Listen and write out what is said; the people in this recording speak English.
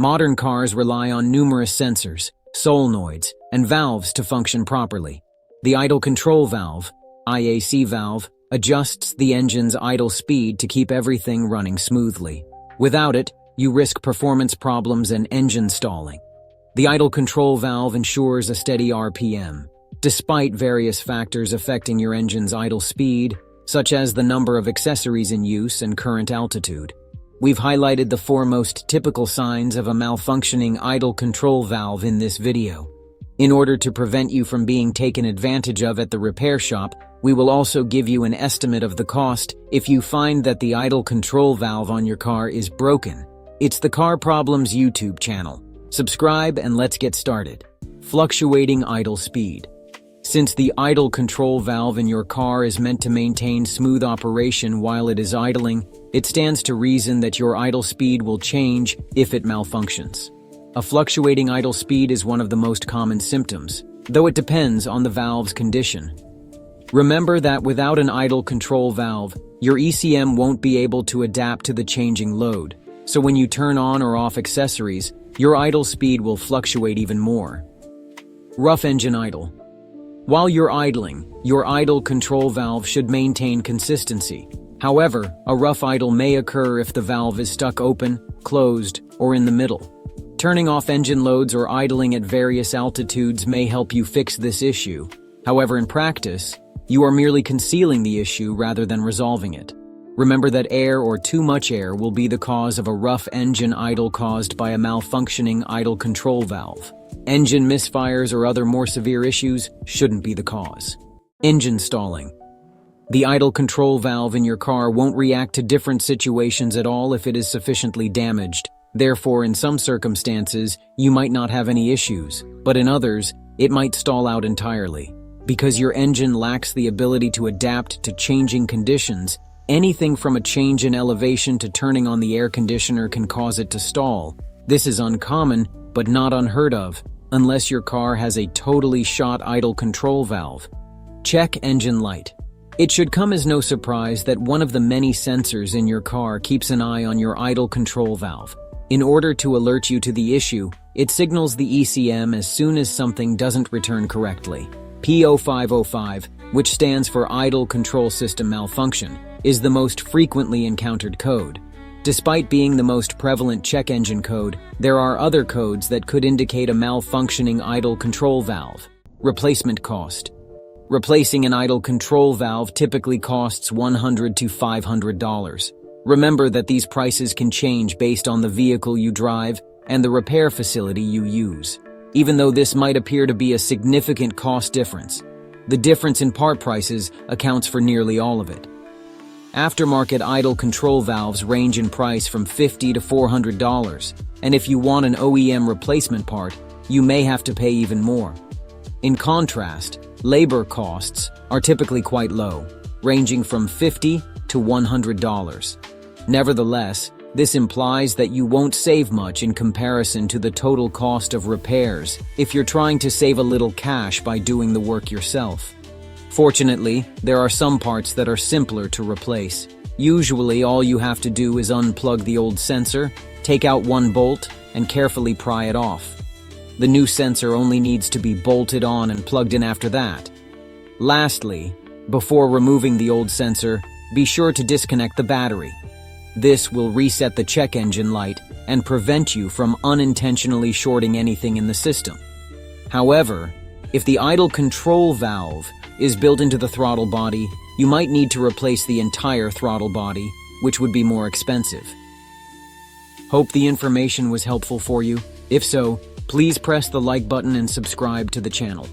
Modern cars rely on numerous sensors, solenoids, and valves to function properly. The idle control valve, IAC valve, adjusts the engine's idle speed to keep everything running smoothly. Without it, you risk performance problems and engine stalling. The idle control valve ensures a steady RPM, despite various factors affecting your engine's idle speed, such as the number of accessories in use and current altitude. We've highlighted the 4 most typical signs of a malfunctioning idle control valve in this video. In order to prevent you from being taken advantage of at the repair shop, we will also give you an estimate of the cost if you find that the idle control valve on your car is broken. It's the Car Problems YouTube channel. Subscribe and let's get started. Fluctuating idle speed. Since the idle control valve in your car is meant to maintain smooth operation while it is idling, it stands to reason that your idle speed will change if it malfunctions. A fluctuating idle speed is one of the most common symptoms, though it depends on the valve's condition. Remember that without an idle control valve, your ECM won't be able to adapt to the changing load, so when you turn on or off accessories, your idle speed will fluctuate even more. Rough engine idle. While you're idling, your idle control valve should maintain consistency. However, a rough idle may occur if the valve is stuck open, closed, or in the middle. Turning off engine loads or idling at various altitudes may help you fix this issue. However, in practice, you are merely concealing the issue rather than resolving it. Remember that air or too much air will be the cause of a rough engine idle caused by a malfunctioning idle control valve. Engine misfires or other more severe issues shouldn't be the cause. Engine stalling. The idle control valve in your car won't react to different situations at all if it is sufficiently damaged. Therefore, in some circumstances, you might not have any issues, but in others, it might stall out entirely. Because your engine lacks the ability to adapt to changing conditions, anything from a change in elevation to turning on the air conditioner can cause it to stall. This is uncommon, but not unheard of, unless your car has a totally shot idle control valve. Check engine light. It should come as no surprise that one of the many sensors in your car keeps an eye on your idle control valve. In order to alert you to the issue, it signals the ECM as soon as something doesn't return correctly. P0505, which stands for Idle Control System Malfunction, is the most frequently encountered code. Despite being the most prevalent check engine code, there are other codes that could indicate a malfunctioning idle control valve. Replacement cost. Replacing an idle control valve typically costs $100 to $500. Remember that these prices can change based on the vehicle you drive and the repair facility you use. Even though this might appear to be a significant cost difference, the difference in part prices accounts for nearly all of it. Aftermarket idle control valves range in price from $50 to $400, and if you want an OEM replacement part, you may have to pay even more. In contrast, labor costs are typically quite low, ranging from $50 to $100. Nevertheless, this implies that you won't save much in comparison to the total cost of repairs if you're trying to save a little cash by doing the work yourself. Fortunately, there are some parts that are simpler to replace. Usually, all you have to do is unplug the old sensor, take out one bolt, and carefully pry it off. The new sensor only needs to be bolted on and plugged in after that. Lastly, before removing the old sensor, be sure to disconnect the battery. This will reset the check engine light and prevent you from unintentionally shorting anything in the system. However, if the idle control valve is built into the throttle body, you might need to replace the entire throttle body, which would be more expensive. Hope the information was helpful for you. If so, please press the like button and subscribe to the channel.